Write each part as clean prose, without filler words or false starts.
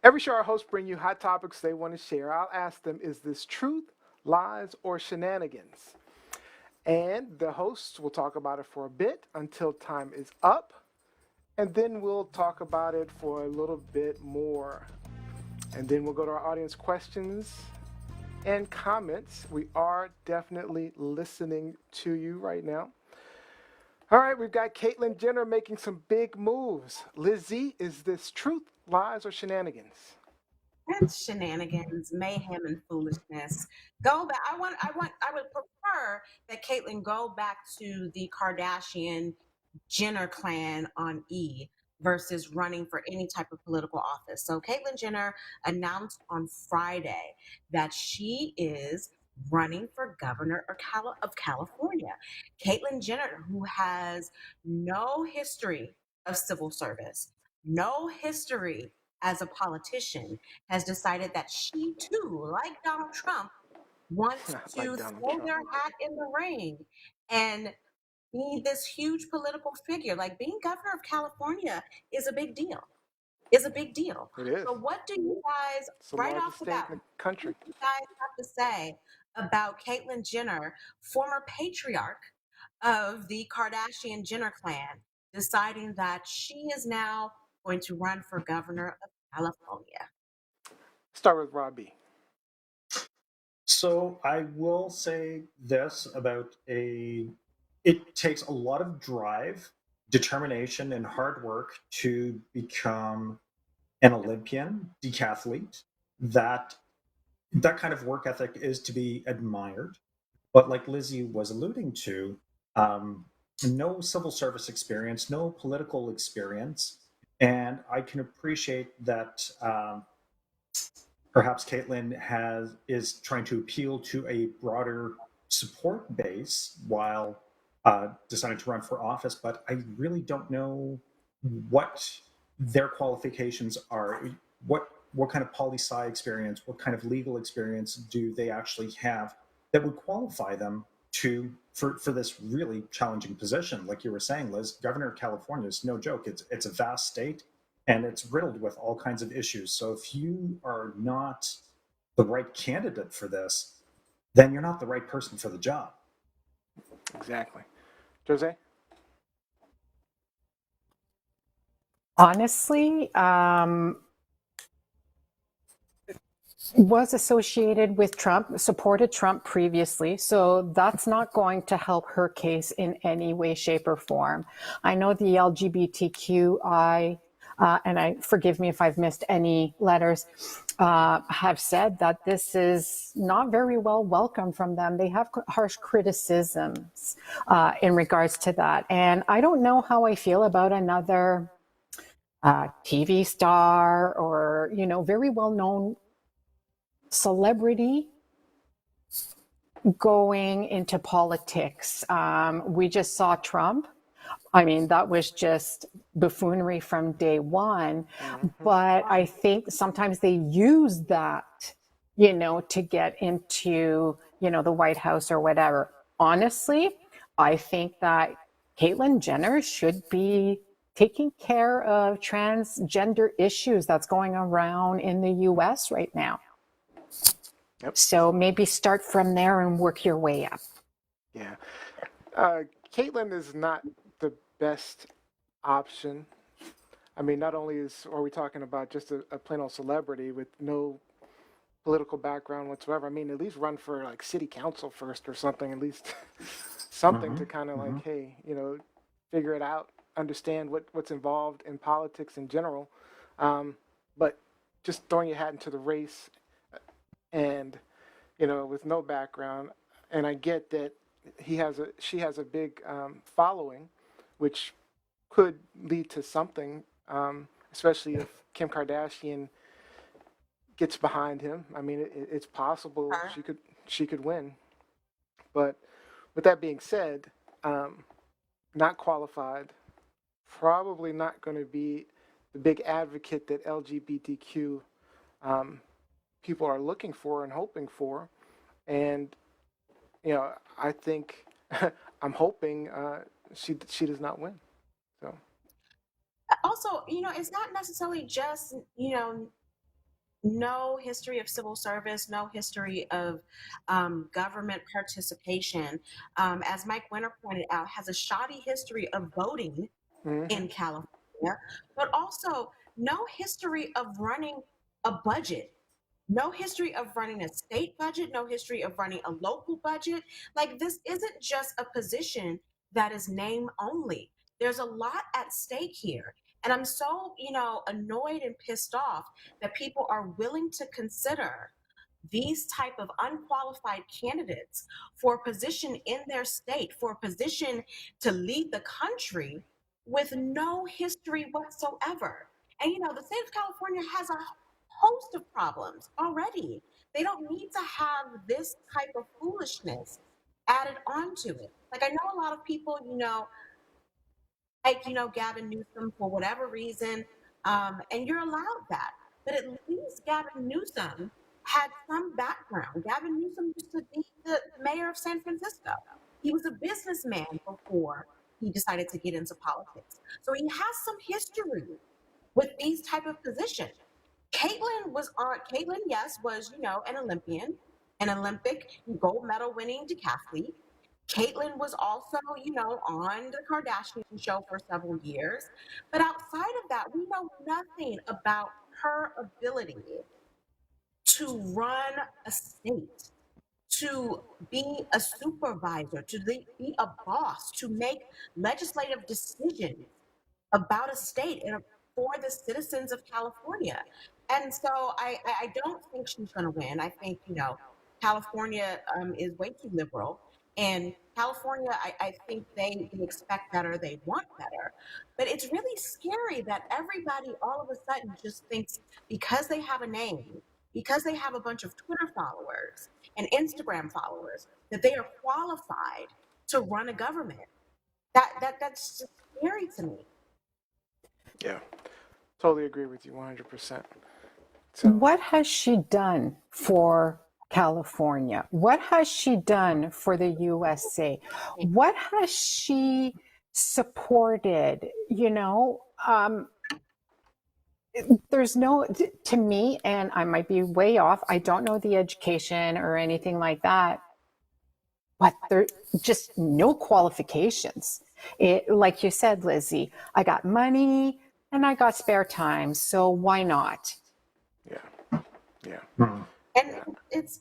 Every show, our hosts bring you hot topics they want to share. I'll ask them, is this truth, lies, or shenanigans? And the hosts will talk about it for a bit until time is up, and then we'll talk about it for a little bit more. And then we'll go to our audience questions and comments. We are definitely listening to you right now. All right, we've got Caitlyn Jenner making some big moves. Lizzie, is this truth, lies, or shenanigans? It's shenanigans, mayhem, and foolishness. Go back. I would prefer that Caitlyn go back to the Kardashian Jenner clan on E versus running for any type of political office. So Caitlyn Jenner announced on Friday that she is running for governor of California. Caitlyn Jenner, who has no history of civil service, no history as a politician, has decided that she too, like Donald Trump, wants Like to Donald throw Trump. their hat in the ring and be this huge political figure. Like being governor of California is a big deal. Is a big deal. It is. So what do you guys, It's the right off largest the state bat, in the what do country. you guys have to say about Caitlyn Jenner, former patriarch of the Kardashian Jenner clan, deciding that she is now going to run for governor of California? Start with Robbie. So I will say this about it takes a lot of drive, determination, and hard work to become an Olympian decathlete. That that kind of work ethic is to be admired. But like Lizzie was alluding to, um, no civil service experience, no political experience, and I can appreciate that. Perhaps Caitlyn is trying to appeal to a broader support base while deciding to run for office, but I really don't know what their qualifications are. What kind of poli sci experience, what kind of legal experience do they actually have that would qualify them for this really challenging position? Like you were saying, Liz, Governor of California is no joke. It's a vast state and it's riddled with all kinds of issues. So if you are not the right candidate for this, then you're not the right person for the job. Exactly. Jose? Honestly, was associated with Trump, supported Trump previously, so that's not going to help her case in any way, shape, or form. I know the LGBTQI, and I forgive me if I've missed any letters, have said that this is not very well welcomed from them. They have harsh criticisms in regards to that, and I don't know how I feel about another TV star or very well known celebrity going into politics. We just saw Trump. I mean, that was just buffoonery from day one. Mm-hmm. But I think sometimes they use that, to get into, the White House or whatever. Honestly, I think that Caitlyn Jenner should be taking care of transgender issues that's going around in the US right now. Yep. So maybe start from there and work your way up. Yeah. Caitlyn is not the best option. I mean, not only are we talking about just a plain old celebrity with no political background whatsoever. I mean, at least run for like city council first or something. At least something Mm-hmm. to kind of Mm-hmm. like, hey, figure it out, understand what's involved in politics in general. But just throwing your hat into the race and with no background, and I get that she has a big following, which could lead to something, especially if Kim Kardashian gets behind him. I mean, it's possible she could win. But with that being said, not qualified, probably not going to be the big advocate that LGBTQ um, people are looking for and hoping for. And I think I'm hoping she does not win. So Also, it's not necessarily just, no history of civil service, no history of government participation. As Mike Winter pointed out, has a shoddy history of voting Hmm. in California, but also no history of running a budget, no history of running a state budget, no history of running a local budget. Like, this isn't just a position that is name only. There's a lot at stake here. And I'm so, annoyed and pissed off that people are willing to consider these type of unqualified candidates for a position in their state, for a position to lead the country with no history whatsoever. And the state of California has a host of problems already. They don't need to have this type of foolishness added onto it. Like, I know a lot of people, like, Gavin Newsom for whatever reason, and you're allowed that. But at least Gavin Newsom had some background. Gavin Newsom used to be the mayor of San Francisco. He was a businessman before he decided to get into politics. So he has some history with these type of positions. Caitlyn, yes, was, an Olympian, an Olympic gold medal winning decathlete. Caitlyn was also, on the Kardashian show for several years. But outside of that, we know nothing about her ability to run a state, to be a supervisor, to be a boss, to make legislative decisions about a state and for the citizens of California. And so I don't think she's going to win. I think, California is way too liberal. And California, I think they expect better, they want better. But it's really scary that everybody all of a sudden just thinks because they have a name, because they have a bunch of Twitter followers and Instagram followers, that they are qualified to run a government. That's just scary to me. Yeah, totally agree with you 100%. So, What has she done for California? What has she done for the USA? What has she supported? There's no, to me, and I might be way off, I don't know the education or anything like that, but there just no qualifications. Like you said, Lizzie, I got money and I got spare time, so why not? yeah, yeah, And yeah. it's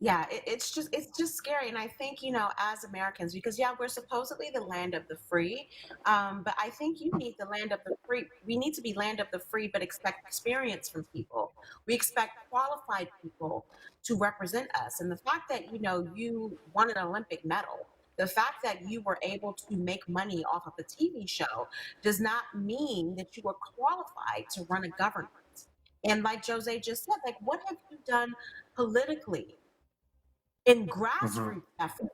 yeah, it's just scary. And I think, as Americans, because yeah, we're supposedly the land of the free, but I think you need the land of the free. We need to be land of the free, but expect experience from people. We expect qualified people to represent us. And the fact that you won an Olympic medal, the fact that you were able to make money off of a TV show, does not mean that you are qualified to run a government. And like Jose just said, like, what have you done politically in Mm-hmm. grassroots effort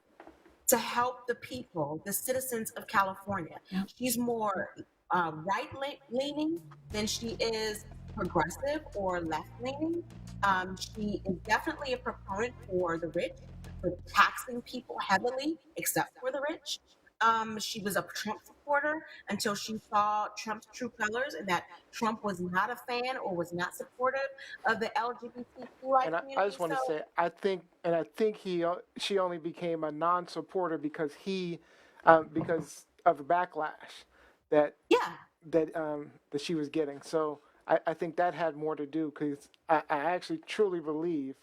to help the people, the citizens of California? Yeah. She's more right leaning than she is progressive or left leaning. She is definitely a proponent for the rich, for taxing people heavily, except for the rich. She was a Trump supporter until she saw Trump's true colors and that Trump was not a fan or was not supportive of the LGBTQI And I community. just want So, to say, I think she only became a non-supporter because of the backlash that yeah, that she was getting. So I think that had more to do because I actually truly believe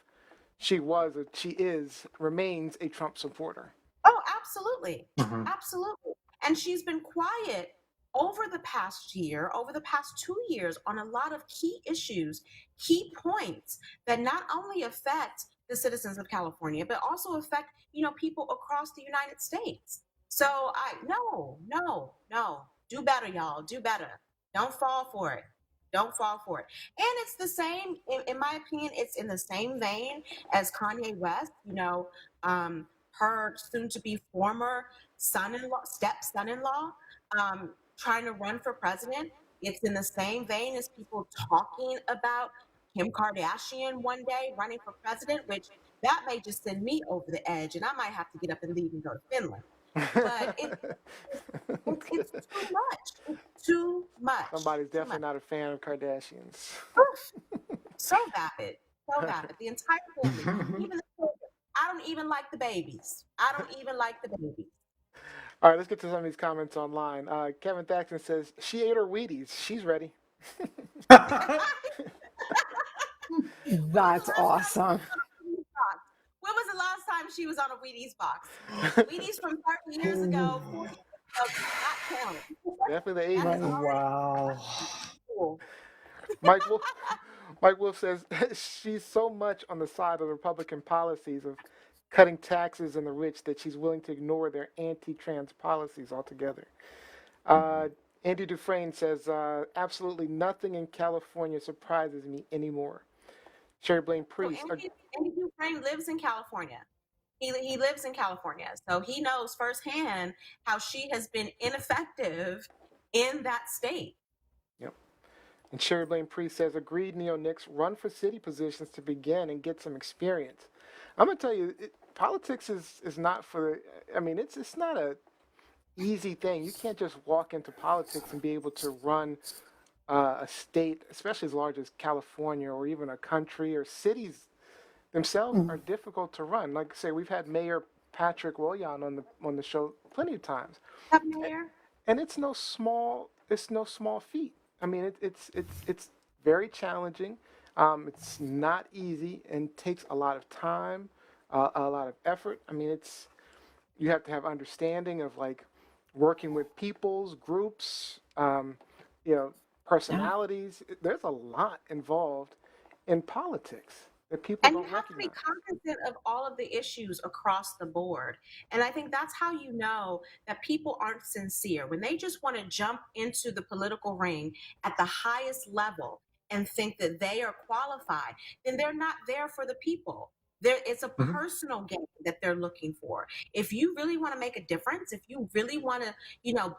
remains a Trump supporter. oh, absolutely. Mm-hmm. Absolutely. And she's been quiet over the past year, over the past 2 years, on a lot of key issues, key points that not only affect the citizens of California, but also affect, people across the United States. So no, no, no. Do better, y'all. Do better. Don't fall for it. Don't fall for it. And it's the same, in my opinion, it's in the same vein as Kanye West, her soon to be former step son in law, trying to run for president. It's in the same vein as people talking about Kim Kardashian one day running for president, which that may just send me over the edge and I might have to get up and leave and go to Finland. but it's too much. It's too much. Somebody's Too definitely much. not a fan of Kardashians. So vapid. So vapid. The entire family. Even the children. I don't even like the babies. I don't even like the babies. All right, let's get to some of these comments online. Kevin Thaxton says she ate her Wheaties. She's ready. That's awesome. When was the last time she was on a Wheaties box? Wheaties from 30 years ago, 40 years ago, not count. Definitely the That is 80s. already Wow. cool. Mike Wolf, Mike Wolf says she's so much on the side of Republican policies of cutting taxes on the rich that she's willing to ignore their anti-trans policies altogether. Andy Dufresne says absolutely nothing in California surprises me anymore. Sherry Blaine So Priest. Andy Dufresne lives in California. He lives in California, so he knows firsthand how she has been ineffective in that state. Yep. And Sherry Blaine Priest says, agreed, Neo-Nix, run for city positions to begin and get some experience. I'm going to tell you, politics is not for, I mean, it's not a easy thing. You can't just walk into politics and be able to run a state, especially as large as California or even a country or cities themselves are difficult to run. Like I say, we've had Mayor Patrick Willian on the show plenty of times, Mayor? and it's no small feat. I mean, it's very challenging. It's not easy and takes a lot of time, a lot of effort. I mean, you have to have understanding of like working with peoples, groups, you know, personalities. There's a lot involved in politics that people And you don't have to be recognize. cognizant of all of the issues across the board. And I think that's how you know that people aren't sincere. When they just want to jump into the political ring at the highest level and think that they are qualified, then they're not there for the people. It's a Mhm. personal gain that they're looking for. If you really want to make a difference, if you really want to,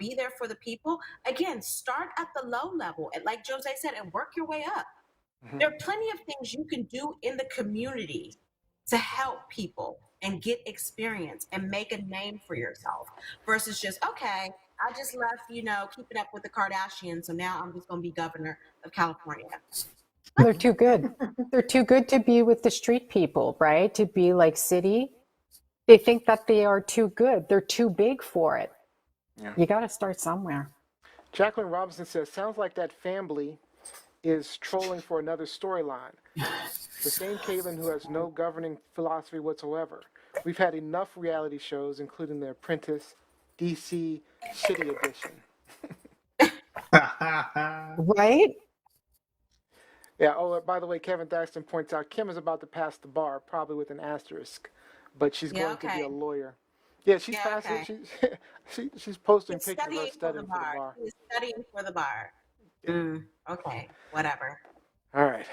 be there for the people, again, start at the low level. And like Jose said, and work your way up. Mhm. There are plenty of things you can do in the community to help people and get experience and make a name for yourself versus just, okay, I just left, keeping up with the Kardashians, so now I'm just going to be governor of California. They're too good. They're too good to be with the street people, right? To be like city. They think that they are too good. They're too big for it. Yeah. You got to start somewhere. Jacqueline Robinson says, sounds like that family is trolling for another storyline. The same Caitlyn who has no governing philosophy whatsoever. We've had enough reality shows, including The Apprentice, DC, Shitty Edition. Right? Yeah, oh, by the way, Kevin Thaxton points out Kim is about to pass the bar, probably with an asterisk, but she's Yeah, going to be okay. a lawyer. Yeah, she's Yeah, passing. okay. She's posting She's pictures of her studying for the bar. She's studying for the bar. Okay, whatever. All right,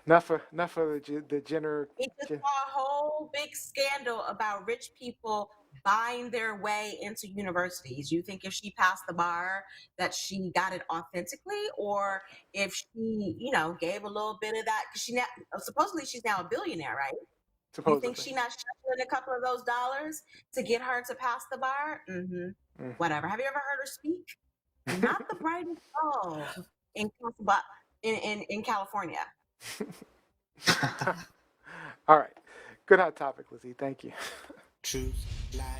enough of the Jenner. We just saw a whole big scandal about rich people buying their way into universities. You think if she passed the bar that she got it authentically, or if she, gave a little bit of that? Because supposedly she's now a billionaire, right? You think Supposedly. she not shuffling a couple of those dollars to get her to pass the bar? Whatever. Have you ever heard her speak? Not the brightest bulb in California. All right, good hot topic, Lizzie. Thank you. Truth, lies.